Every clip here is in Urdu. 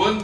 1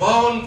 52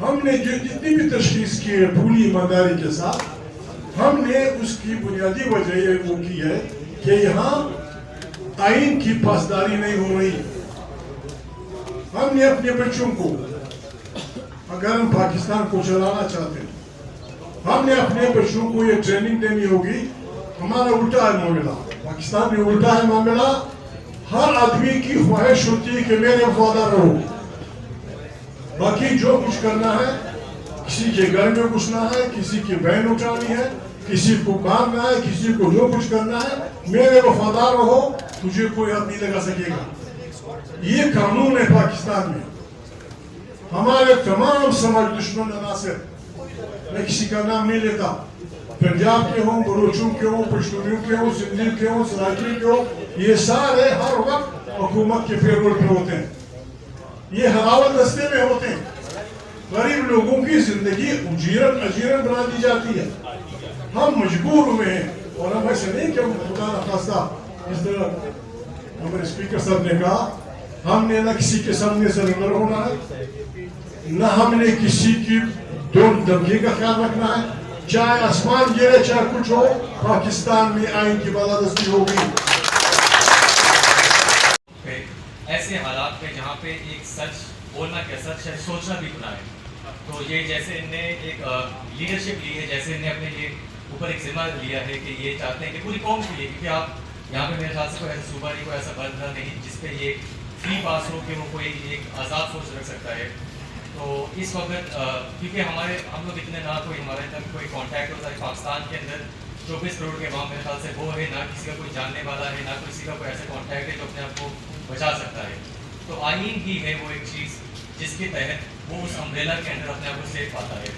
ہم نے جو جتنی بھی تشخیص کی ہے پوری ایمانداری کے ساتھ، ہم نے اس کی بنیادی وجہ یہ وہ کی ہے کہ یہاں آئین کی پاسداری نہیں ہو رہی. ہم نے اپنے بچوں کو، اگر ہم پاکستان کو چلانا چاہتے ہیں، ہم نے اپنے بچوں کو یہ ٹریننگ دینی ہوگی. ہمارا الٹا ہے معاملہ، پاکستان میں الٹا ہے معاملہ. ہر آدمی کی خواہش ہوتی ہے کہ میرے وفادار رہو، باقی جو کچھ کرنا ہے، کسی کے گھر میں گھسنا ہے، کسی کی بہن اٹھانی ہے، کسی کو کام ہے، کسی کو جو کچھ کرنا ہے، میرے وفادار رہو، تجھے کوئی ہاتھ نہیں لگا سکے گا. یہ قانون ہے پاکستان میں. ہمارے تمام سماج دشمن عناصر، میں کسی کا نام نہیں لیتا، پنجاب کے ہوں، بلوچوں کے ہوں، پشتونیوں کے ہوں، سندھی کے ہوں، سرائکی کے ہوں، یہ سارے ہر وقت حکومت کے پیرول پہ ہوتے ہیں. یہ حلاوت رستے میں ہوتے ہیں. غریب لوگوں کی زندگی اجیرن بنا دی جاتی ہے. ہم مجبور ہوئے ہیں، اور ہم ایسے نہیں کہ خدا نخواستہ، اس طرح ہمارے اسپیکر صاحب نے کہا، ہم نے نہ کسی کے سامنے سرنڈر ہونا ہے، نہ ہم نے کسی کی دون دمکی کا خیال رکھنا ہے. چاہے آسمان گرے، چاہے کچھ ہو، پاکستان میں آئین کی بالادستی ہوگی. ایسے حالات میں جہاں پہ ایک سچ بولنا کیا سچ ہے، سوچنا بھی گناہ ہے. تو یہ جیسے ان نے ایک لیڈرشپ لی ہے، جیسے ان نے اپنے یہ اوپر ایک ذمہ لیا ہے کہ یہ چاہتے ہیں کہ پوری قوم کے لیے، کیونکہ آپ یہاں پہ میرے خیال سے کوئی ایسا صوبہ نہیں، کوئی ایسا بلد نہیں جس پہ یہ فری پاس ہو کہ وہ کوئی ایک آزاد سوچ رکھ سکتا ہے. تو اس وقت کیونکہ ہم لوگ اتنے نہ کوئی ہمارے تک کوئی کانٹیکٹ ہوتا ہے پاکستان کے اندر 24 کروڑ کے عوام میرے خیال سے وہ ہے، نہ کسی کا کوئی جاننے والا ہے، نہ کسی کا کوئی ایسا کانٹیکٹ ہے جو اپنے آپ کو بچا سکتا ہے. تو آئین ہی ہے وہ ایک چیز جس کے تحت وہ اس امبریلا کے اندر اپنے آپ کو سیف پاتا ہے.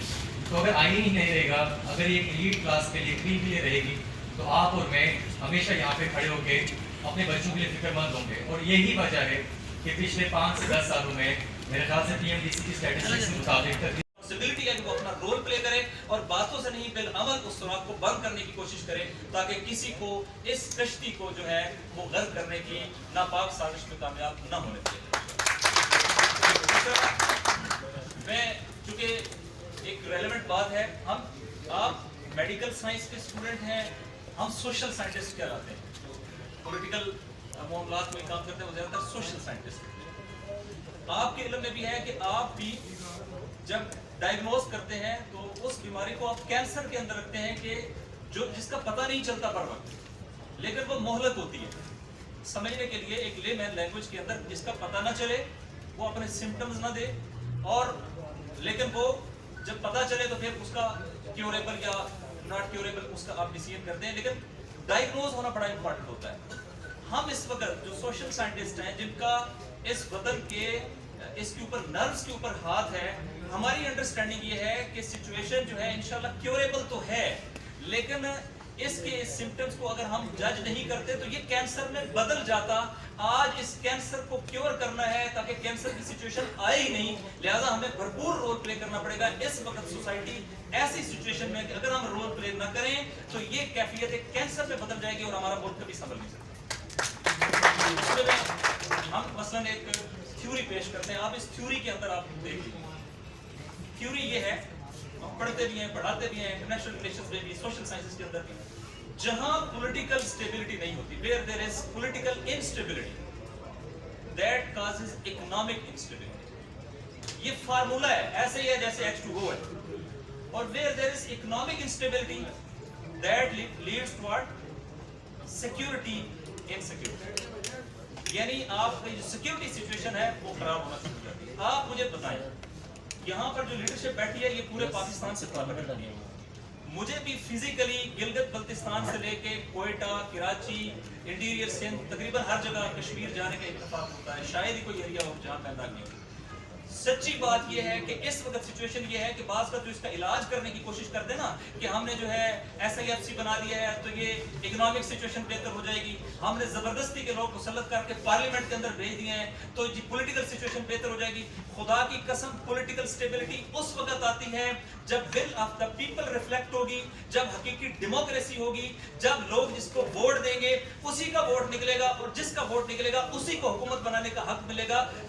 تو اگر آئین ہی نہیں رہے گا، اگر یہ ایلیٹ کلاس کے لیے کے لیے رہے گی، تو آپ اور میں ہمیشہ یہاں پہ کھڑے ہو کے اپنے بچوں کے لیے فکر مند ہوں گے. اور یہی وجہ ہے کہ پچھلے 5 سے 10 سالوں میں میرے خیال سے PMDC کی اسٹیٹسٹکس کے مطابق پاسبلٹی ہے کہ وہ اپنا رول پلے کرے اور باتوں سے نہیں بالعمل اس سراغ کو بند کرنے کی کوشش کرے، تاکہ کسی کو اس کشتی کو جو ہے وہ غرق کرنے کی ناپاک سازش میں کامیاب نہ ہونے دے. میں چونکہ ایک ریلیونٹ بات ہے، آپ میڈیکل سائنس کے اسٹوڈنٹ ہیں، ہم سوشل سائنٹسٹ کہلاتے ہیں. پولیٹیکل معاملات میں کام کرتے ہیں وہ زیادہ تر سوشل سائنٹسٹ. آپ کے علم میں بھی ہے کہ آپ بھی جب ڈائگنوز کرتے ہیں تو اس بیماری کو آپ کینسر کے اندر رکھتے ہیں کہ جس کا پتہ نہیں چلتا پر وقت، لیکن وہ مہلک ہوتی ہے. سمجھنے کے لیے ایک لے مین لینگویج کے اندر جس کا پتہ نہ چلے، وہ اپنے سمپٹمز نہ دے، اور لیکن وہ جب پتہ چلے تو پھر اس کا کیوریبل یا ناٹ کیوریبل اس کا آپ ڈیسیژن کرتے ہیں. لیکن ڈائگنوز ہونا بڑا امپورٹنٹ ہوتا ہے. ہم اس وقت جو سوشل سائنٹسٹ ہیں، جن کا اس بدن کے اس کے اوپر نروز کے اوپر ہاتھ ہے، ہماری انڈرسٹینڈنگ یہ ہے کہ سچویشن جو ہے انشاءاللہ کیوریبل تو ہے، لیکن اس کے سمپٹمز کو اگر ہم جج نہیں کرتے تو یہ کینسر میں بدل جاتا. آج اس کینسر کو کیور کرنا ہے تاکہ کینسر کی سچویشن آئے ہی نہیں، لہٰذا ہمیں بھرپور رول پلے کرنا پڑے گا. اس وقت سوسائٹی ایسی سچویشن میں کہ اگر ہم رول پلے نہ کریں تو یہ کیفیت ایک کینسر میں بدل جائے گی اور ہمارا ملک کبھی سنبھل نہیں سکتا. ہم مثلاً ایک تھیوری پیش کرتے ہیں، آپ اس تھیوری کے اندر آپ دیکھیں. تھیوری یہ ہے، ہم پڑھتے بھی ہیں، پڑھاتے بھی ہیں، انٹرنیشنل ریلیشنز میں بھی، سوشل سائنسز کے اندر بھی، جہاں پولیٹیکل سٹیبلٹی نہیں ہوتی، where there is political instability, that causes economic instability. یہ فارمولہ ہے، ایسے ہی ہے جیسے H2O ہے. اور where there is economic instability, that leads toward security insecurity. یعنی آپ کی جو سیکیورٹی سچویشن ہے وہ خراب ہونا شروع کر دی. آپ مجھے بتائیں، یہاں پر جو لیڈرشپ بیٹھی ہے یہ پورے پاکستان سے تعلق رکھتی ہے. مجھے بھی فزیکلی گلگت بلتستان سے لے کے کوئٹہ، کراچی، انٹیریئر سندھ، تقریباً ہر جگہ کشمیر جانے کا اتفاق ہوتا ہے. شاید ہی کوئی ایریا ہو جہاں پیدا نہیں ہو. سچی بات یہ ہے کہ اس وقت سچویشن یہ ہے کہ بعض کا جو اس کا علاج کرنے کی کوشش کرتے ہیں نا کہ ہم نے جو ہے SIFC بنا دیا ہے تو یہ اکنامک سچویشن بہتر ہو جائے گی، ہم نے زبردستی کے لوگ مسلط کر کے پارلیمنٹ کے اندر بھیج دیے ہیں تو جی پولیٹیکل سچویشن بہتر ہو جائے گی. خدا کی قسم پولیٹیکل سٹیبلٹی اس وقت آتی ہے جب will of the people reflect ہوگی، جب حقیقی ڈیموکریسی ہوگی، جب لوگ جس کو ووٹ دیں گے اسی کا ووٹ نکلے گا اور جس کا ووٹ نکلے گا اسی کو حکومت بنانے کا حق ملے گا.